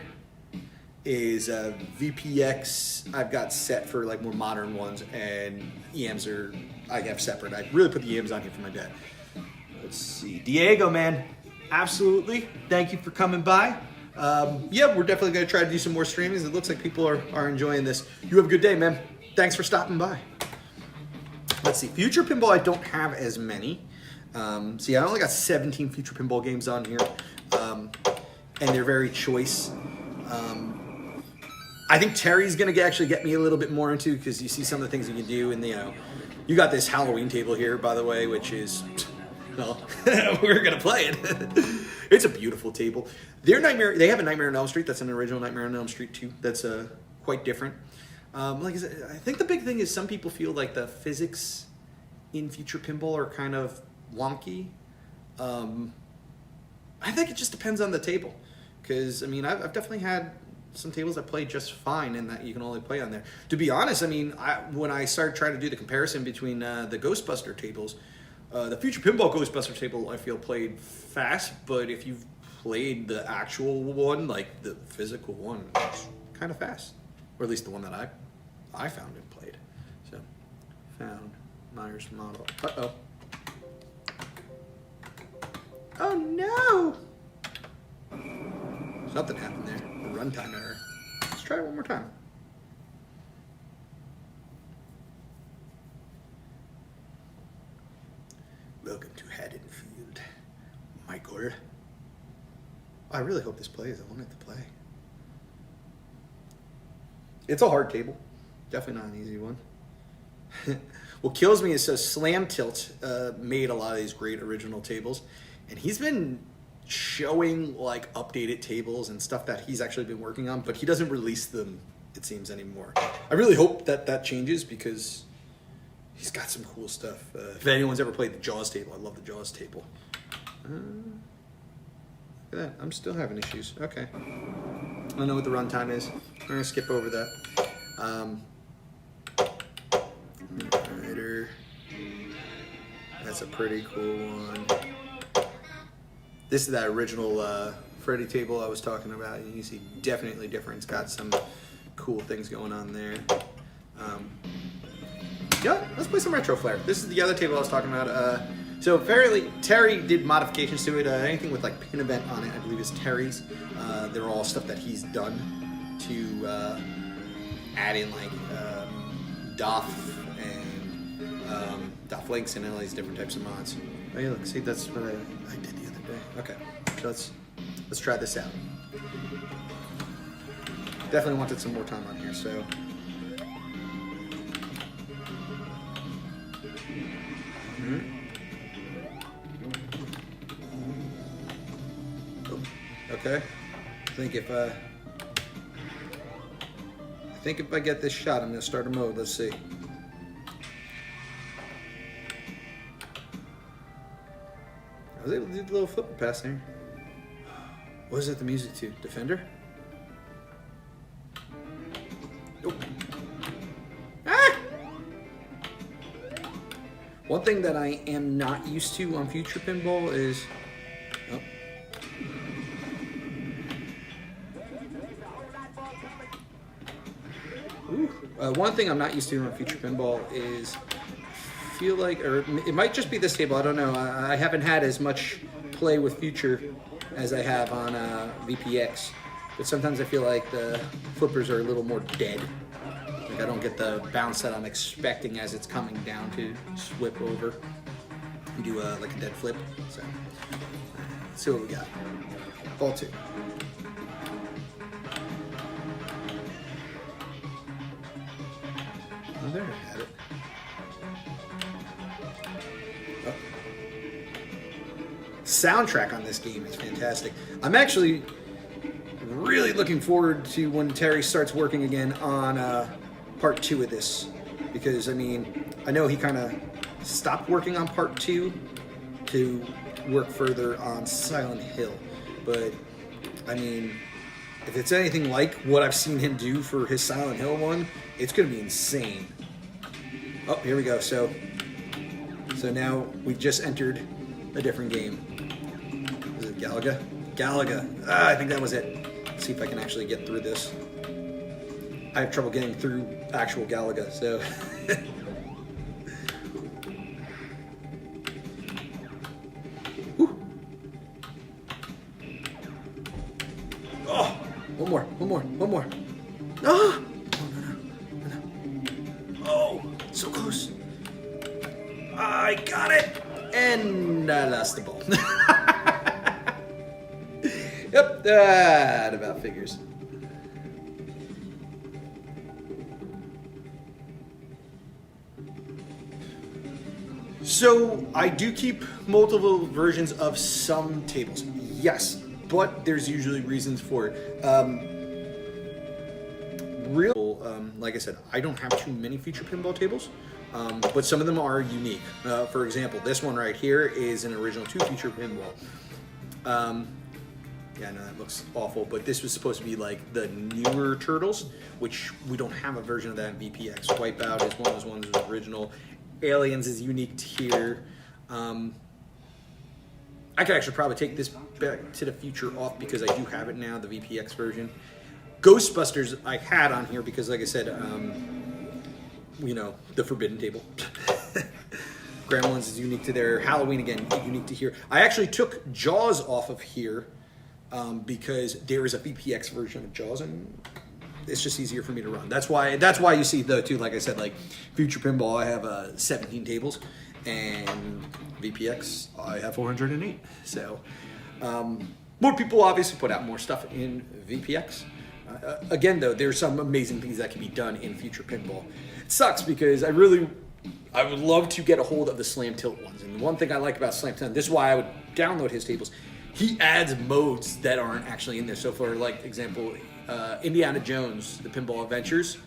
is VPX I've got set for like more modern ones, and EMs I have separate. I really put the EMs on here for my dad. Let's see, Diego, man, absolutely. Thank you for coming by. Yeah, we're definitely gonna try to do some more streamings. It looks like people are enjoying this. You have a good day, man. Thanks for stopping by. Let's see, Future Pinball, I don't have as many. See, I only got 17 Future Pinball games on here, and they're very choice. I think Terry's gonna actually get me a little bit more into, because you see some of the things you can do, and you got this Halloween table here, by the way, which is, well, we're gonna play it. It's a beautiful table. They have a Nightmare on Elm Street. That's an original Nightmare on Elm Street too. That's quite different. Like I said, I think the big thing is some people feel like the physics in Future Pinball are kind of wonky. I think it just depends on the table, because I mean I've definitely had some tables that play just fine and that you can only play on there. To be honest, I mean when I started trying to do the comparison between the Ghostbuster tables, the Future Pinball Ghostbuster table I feel played fast, but if you've played the actual one, like the physical one, it's kind of fast, or at least the one that I found and played. So found Myers model. Uh-oh. Oh no! Something happened there. A runtime error. Let's try it one more time. Welcome to Haddonfield, Michael. I really hope this plays. I want it to play. It's a hard table. Definitely not an easy one. What kills me is Slam Tilt made a lot of these great original tables, and he's been showing like updated tables and stuff that he's actually been working on, but he doesn't release them, it seems, anymore. I really hope that changes, because he's got some cool stuff. If anyone's ever played the Jaws table, I love the Jaws table. Look at that. I'm still having issues. Okay. I don't know what the runtime is. I'm going to skip over that. Rider. That's a pretty cool one. This is that original Freddy table I was talking about. And you see definitely different. It's got some cool things going on there. Yeah, let's play some Retro Flare. This is the other table I was talking about. So apparently Terry did modifications to it. Anything with like pin event on it, I believe, is Terry's. They're all stuff that he's done to add in like DOF and DOF links and all these different types of mods. Oh yeah, look, see, that's what I did the other day. Okay, so let's try this out. Definitely wanted some more time on here, so. Okay, I think if I get this shot, I'm gonna start a mode. Let's see. I was able to do the little flipper pass there. What is it the music to? Defender? Oh. Ah! One thing that I am not used to on Future Pinball is... Oh. One thing I'm not used to on Future Pinball is... feel like, or it might just be this table, I don't know. I haven't had as much play with Future as I have on VPX, but sometimes I feel like the flippers are a little more dead. Like I don't get the bounce that I'm expecting as it's coming down to swip over and do like a dead flip. So let's see what we got. Ball 2. there I had it. Oh. Soundtrack on this game is fantastic. I'm actually really looking forward to when Terry starts working again on part 2 of this, because I mean, I know he kind of stopped working on part 2 to work further on Silent Hill, but I mean, if it's anything like what I've seen him do for his Silent Hill one, it's going to be insane. Oh, here we go. So now we've just entered a different game. Is it Galaga? Galaga. I think that was it. Let's see if I can actually get through this. I have trouble getting through actual Galaga, so... Oh! One more. Ah! No. Oh! So close. I got it! And I lost the ball. Yep, that about figures. So, I do keep multiple versions of some tables. Yes, but there's usually reasons for it. Like I said, I don't have too many feature pinball tables, but some of them are unique. For example, this one right here is an original 2 feature pinball. Yeah, I know that looks awful, but this was supposed to be like the newer Turtles, which we don't have a version of that in VPX. Wipeout is one of those ones that was original. Aliens is unique to here. I could actually probably take this Back to the Future off because I do have it now, the VPX version. Ghostbusters I had on here because, like I said, you know, the Forbidden Table. Gremlins is unique to there. Halloween, again, unique to here. I actually took Jaws off of here because there is a VPX version of Jaws, and it's just easier for me to run. That's why you see, though, too, like I said, like Future Pinball, I have 17 tables, and VPX, I have 408. So, more people obviously put out more stuff in VPX. Again, though, there's some amazing things that can be done in Future Pinball. It sucks because I would love to get a hold of the Slam Tilt ones. And the one thing I like about Slam Tilt, this is why I would download his tables, he adds modes that aren't actually in there. So for, like, example, Indiana Jones, the Pinball Adventures,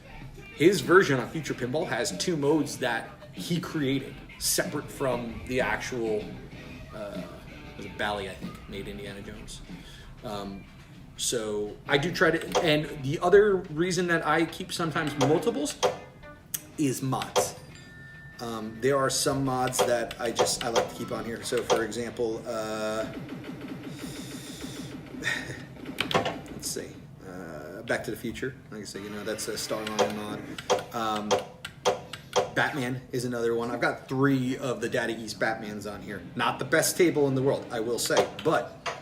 his version on Future Pinball has 2 modes that he created, separate from the actual, was it Bally, I think, made Indiana Jones. So I do try to, and the other reason that I keep sometimes multiples is mods. There are some mods that I like to keep on here. So for example, let's see, Back to the Future. Like I say, you know, that's a Starline mod. Batman is another one. I've got 3 of the Daddy East Batmans on here. Not the best table in the world, I will say, but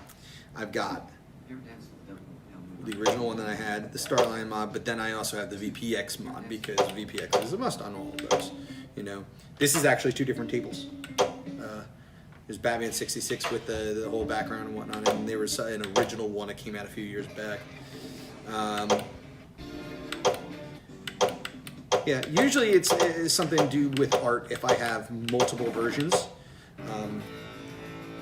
I've got the original one that I had, the Starline mod, but then I also have the VPX mod because VPX is a must on all of those. You know, this is actually 2 different tables. There's Batman 66 with the whole background and whatnot, and there was an original one that came out a few years back. Yeah, usually it's something to do with art if I have multiple versions.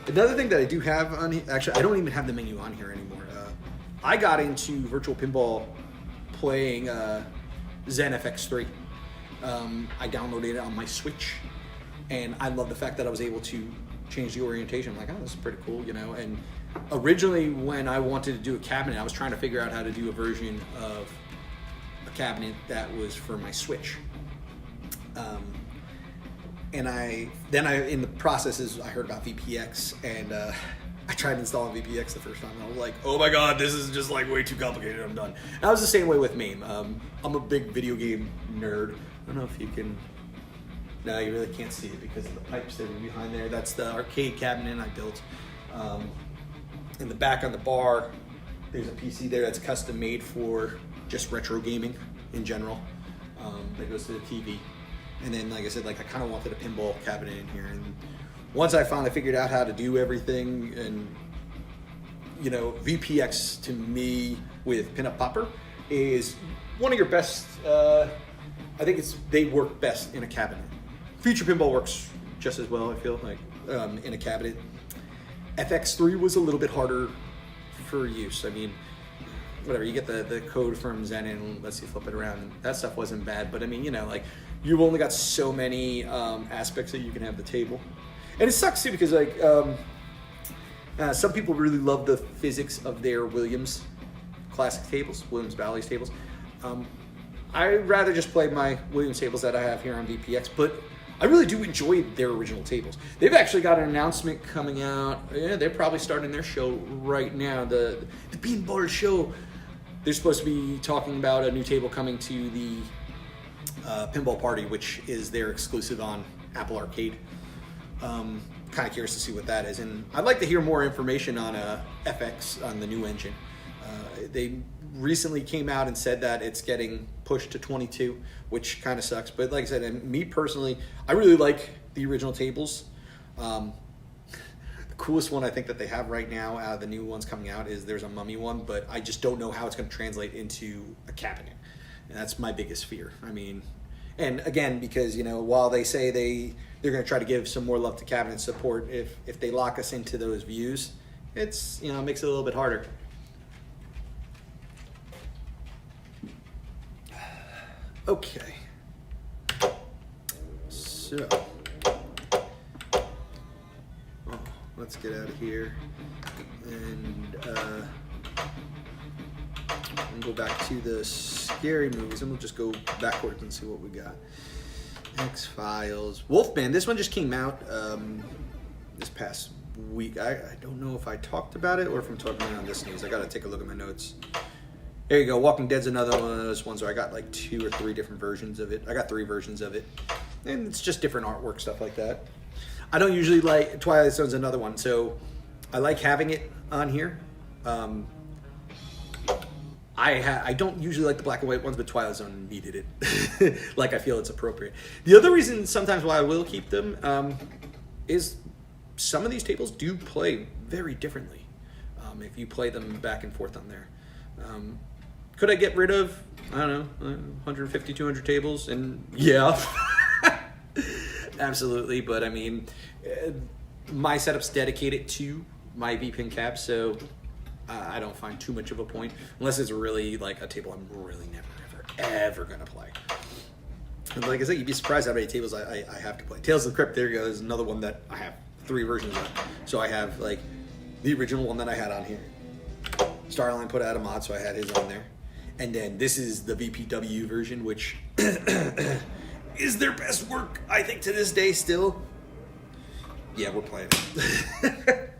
Another thing that I do have on here, actually, I don't even have the menu on here anymore. I got into Virtual Pinball playing Zen FX3. I downloaded it on my Switch, and I love the fact that I was able to change the orientation. I'm like, oh, this is pretty cool, you know. And originally, when I wanted to do a cabinet, I was trying to figure out how to do a version of a cabinet that was for my Switch. And in the processes, I heard about VPX, and I tried installing VPX the first time, and I was like, oh my god, this is just like way too complicated, I'm done. And I was the same way with MAME. I'm a big video game nerd. I don't know if you can, no, you really can't see it because of the pipes that are behind there. That's the arcade cabinet I built. In the back on the bar, there's a PC there that's custom made for just retro gaming in general. That goes to the TV. And then, like I said, like I kind of wanted a pinball cabinet in here. And once I finally figured out how to do everything, and you know, VPX to me with Pinup Popper is one of your best. I I think they work best in a cabinet. Future Pinball works just as well, I feel like, in a cabinet. FX3 was a little bit harder for use. I mean, whatever, you get the code from Zen and lets you flip it around, and that stuff wasn't bad, but I mean, you know, like, you've only got so many aspects that you can have the table. And it sucks too, because like, some people really love the physics of their Williams classic tables, Williams Bally's tables. I'd rather just play my Williams tables that I have here on VPX, but I really do enjoy their original tables. They've actually got an announcement coming out. Yeah, they're probably starting their show right now. The Pinball show. They're supposed to be talking about a new table coming to the Pinball Party, which is their exclusive on Apple Arcade. Kind of curious to see what that is, and I'd like to hear more information on FX, on the new engine. They recently came out and said that it's getting pushed to 22, which kind of sucks. But like I said, and me personally, I really like the original tables. The coolest one I think that they have right now out of the new ones coming out is there's a mummy one, but I just don't know how it's going to translate into a cabinet. And that's my biggest fear. I mean, and again, because, you know, while they say they're going to try to give some more love to cabinet support, if they lock us into those views, it's, you know, it makes it a little bit harder. Okay, so let's get out of here and go back to the scary movies, and we'll just go backwards and see what we got. X-Files, Wolfman. This one just came out this past week. I don't know if I talked about it or if I'm talking on this news. I gotta take a look at my notes. There you go. Walking Dead's another one of those ones where I got like 2 or 3 different versions of it. I got 3 versions of it. And it's just different artwork, stuff like that. I don't usually like... Twilight Zone's another one. So I like having it on here. I don't usually like the black and white ones, but Twilight Zone needed it. Like, I feel it's appropriate. The other reason sometimes why I will keep them is some of these tables do play very differently if you play them back and forth on there. Could I get rid of, I don't know, 150, 200 tables? And yeah, absolutely. But I mean, my setup's dedicated to my V-Pin cap, so I don't find too much of a point, unless it's really like a table I'm really never, ever going to play. And like I said, you'd be surprised how many tables I have to play. Tales of the Crypt, there you go, is another one that I have 3 versions of. So I have like the original one that I had on here. Starline put out a mod, so I had his on there. And then this is the VPW version, which is their best work, I think, to this day still. Yeah, we're playing it.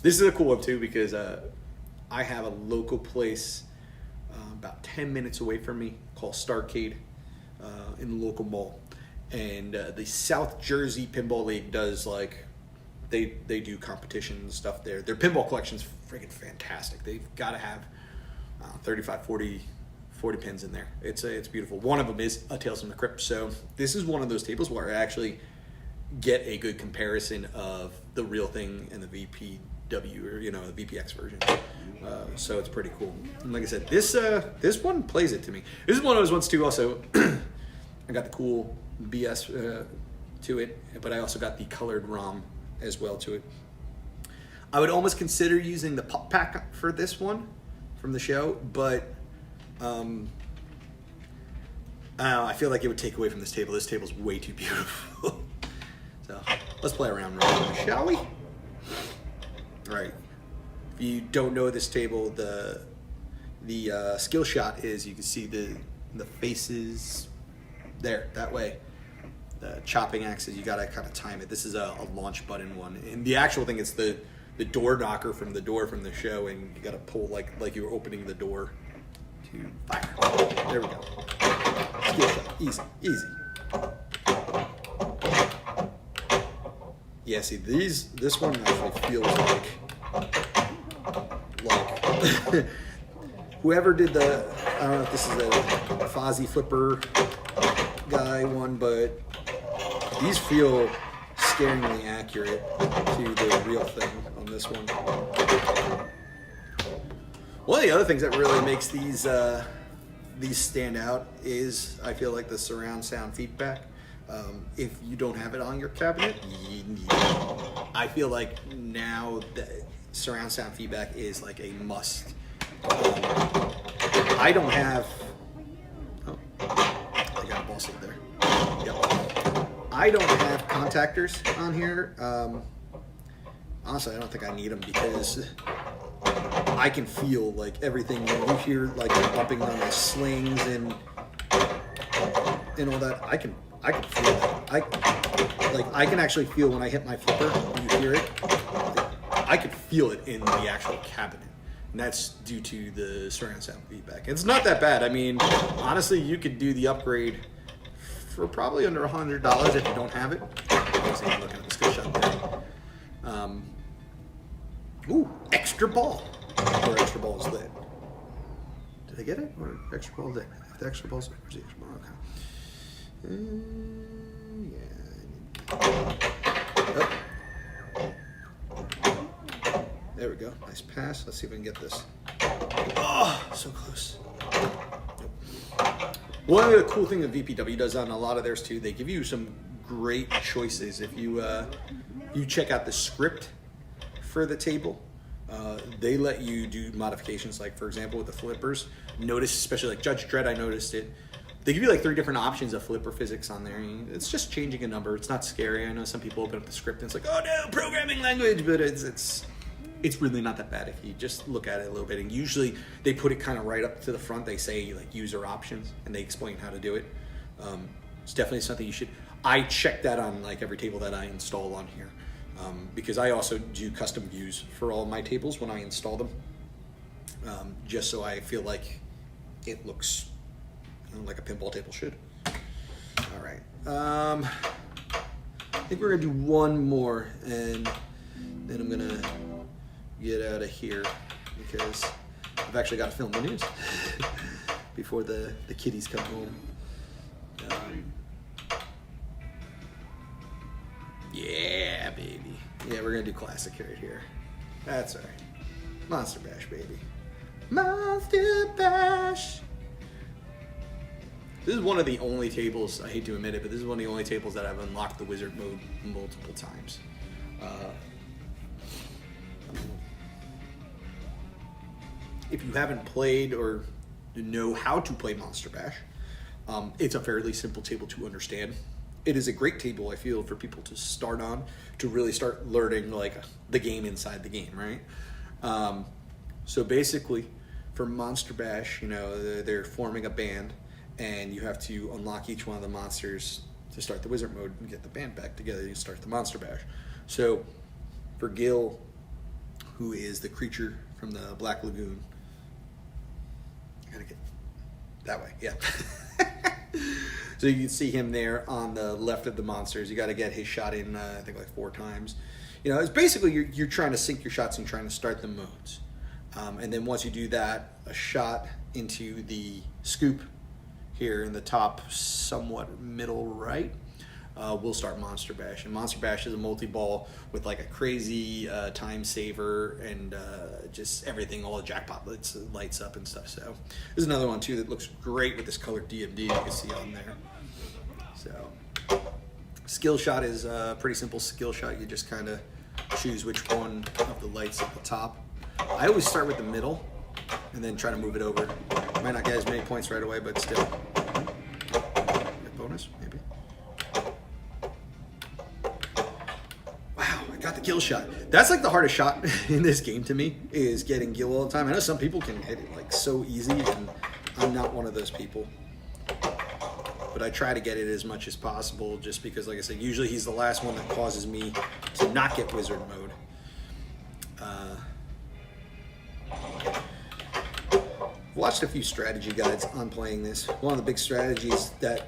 This is a cool one, too, because I have a local place about 10 minutes away from me called Starcade in the local mall. And the South Jersey Pinball League does, like, they do competition and stuff there. Their pinball collection's freaking fantastic. They've got to have 35, 40 pins in there. It's beautiful. One of them is a Tales from the Crypt. So this is one of those tables where I actually get a good comparison of the real thing and the VPW, or, you know, the VPX version. So it's pretty cool. And like I said, this one plays it to me. This is one of those ones too. Also, I got the cool BS to it, but I also got the colored ROM as well to it. I would almost consider using the pop pack for this one from the show, but I don't know, I feel like it would take away from this table. This table's way too beautiful. So let's play around, shall we? All right. If you don't know this table, the skill shot is, you can see the faces there, that way. The chopping axis, you gotta kind of time it. This is a launch button one, and the actual thing is the door knocker from the door from the show, and you gotta pull like you're opening the door to fire. There we go. Skill shot, easy. Yeah, see this one actually feels like whoever did the, I don't know if this is a Fozzie Flipper guy one, but these feel scaringly accurate to the real thing on this one. One of the other things that really makes these these stand out is, I feel like, the surround sound feedback. If you don't have it on your cabinet, you need it. I feel like now that surround sound feedback is like a must. I don't have. Oh, I got a ball save there. Yep. I don't have contactors on here. Honestly, I don't think I need them because I can feel like everything. When you hear like the bumping on the slings and all that, I can feel it. I can actually feel when I hit my flipper. When you hear it, I can feel it in the actual cabinet, and that's due to the surround sound feedback. It's not that bad. I mean, honestly, you could do the upgrade for probably under $100 if you don't have it. I'm looking at the skill shot there. Ooh, extra ball. Or extra ball is lit. Did I get it? Or extra ball lit? If the extra ball's lit, where's the extra ball? Okay. Oh. There we go. Nice pass. Let's see if we can get this. Oh, so close. Nope. One of the cool things that VPW does on a lot of theirs too, they give you some great choices. If you you check out the script for the table, they let you do modifications. Like for example, with the flippers, notice especially like Judge Dredd, I noticed it. They give you like 3 different options of flipper physics on there. It's just changing a number. It's not scary. I know some people open up the script and it's like, oh no, programming language, but it's really not that bad if you just look at it a little bit. And usually they put it kind of right up to the front. They say like user options and they explain how to do it. It's definitely something you should. I check that on like every table that I install on here because I also do custom views for all my tables when I install them, just so I feel like it looks like a pinball table should. All right. I think we're gonna do one more, and then I'm gonna get out of here because I've actually got to film the news before the kiddies come home. Yeah, baby. Yeah, we're gonna do classic right here. That's all right. Monster Bash, baby. Monster Bash. This is one of the only tables, I hate to admit it, but this is one of the only tables that I've unlocked the wizard mode multiple times. If you haven't played or know how to play Monster Bash, it's a fairly simple table to understand. It is a great table, I feel, for people to start on, to really start learning like the game inside the game, right? So basically, for Monster Bash, you know, they're forming a band, and you have to unlock each one of the monsters to start the wizard mode and get the band back together to start the Monster Bash. So for Gil, who is the creature from the Black Lagoon, I gotta get that way, yeah. So you can see him there on the left of the monsters. You got to get his shot in, I think, like 4 times. You know, it's basically you're trying to sync your shots and trying to start the modes. And then once you do that, a shot into the scoop here in the top, somewhat middle right, we'll start Monster Bash. And Monster Bash is a multi-ball with like a crazy time saver and just everything, all the jackpot lights up and stuff. So there's another one too that looks great with this colored DMD you can see on there. So skill shot is a pretty simple skill shot. You just kind of choose which one of the lights at the top. I always start with the middle and then try to move it over. Might not get as many points right away, but still. Get bonus, maybe. Wow, I got the Gil shot. That's like the hardest shot in this game to me, is getting Gil all the time. I know some people can hit it like so easy, and I'm not one of those people. But I try to get it as much as possible just because, like I said, usually he's the last one that causes me to not get wizard mode. Watched a few strategy guides on playing this. One of the big strategies that,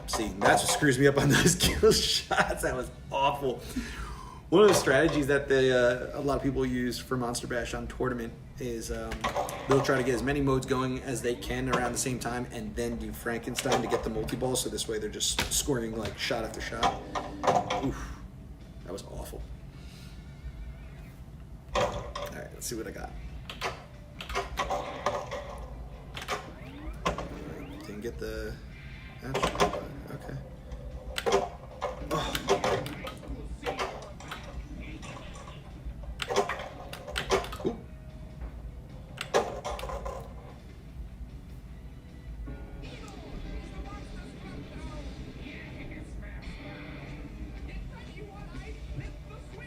see, that's what screws me up on those Gil shots. That was awful. One of the strategies that a lot of people use for Monster Bash on Tournament is they'll try to get as many modes going as they can around the same time and then do Frankenstein to get the multi-ball, so this way they're just scoring like shot after shot. Oof, that was awful. Alright, let's see what I got. get the action. Okay. Oh. Ooh.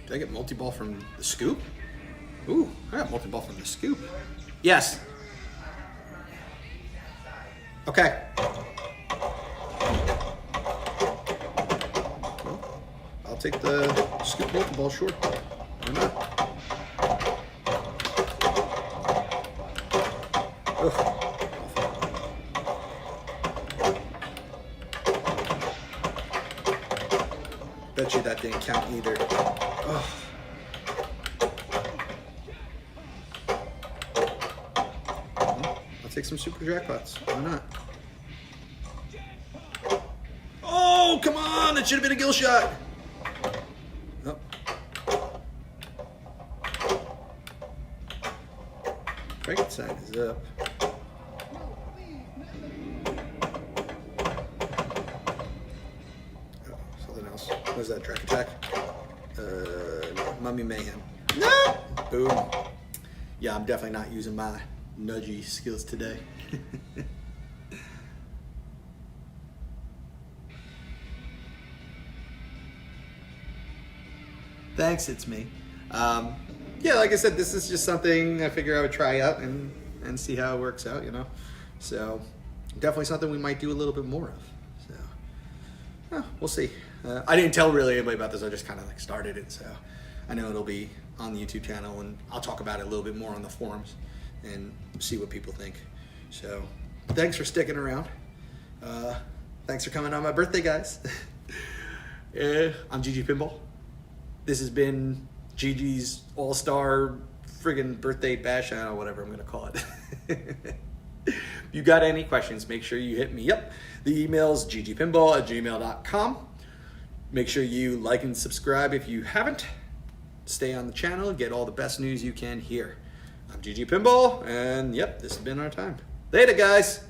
Did I get multi-ball from the scoop? Ooh, I got multi-ball from the scoop. Yes. Okay. Well, I'll take the scoop multi-ball, sure. Why not? Ugh. Bet you that didn't count either. Ugh. I'll take some super jackpots. Why not? Oh, come on! It should have been a gill shot. Oh. Frankenstein is up. Oh, something else. What is that? Track attack? No. Mummy Mayhem. No! Boom. Yeah, I'm definitely not using my nudgy skills today. Thanks, it's me. Yeah, like I said, this is just something I figure I would try out and see how it works out, you know? So, definitely something we might do a little bit more of. So, we'll see. I didn't tell really anybody about this, I just kind of like started it, so I know it'll be on the YouTube channel, and I'll talk about it a little bit more on the forums and see what people think. So, thanks for sticking around. Thanks for coming on my birthday, guys. I'm GG Pinball. This has been Gigi's All-Star friggin' birthday bash, I don't know, whatever I'm gonna call it. If you got any questions, make sure you hit me up. The email's ggpinball@gmail.com. Make sure you like and subscribe if you haven't. Stay on the channel, get all the best news you can here. I'm GG Pinball, and yep, this has been our time. Later, guys.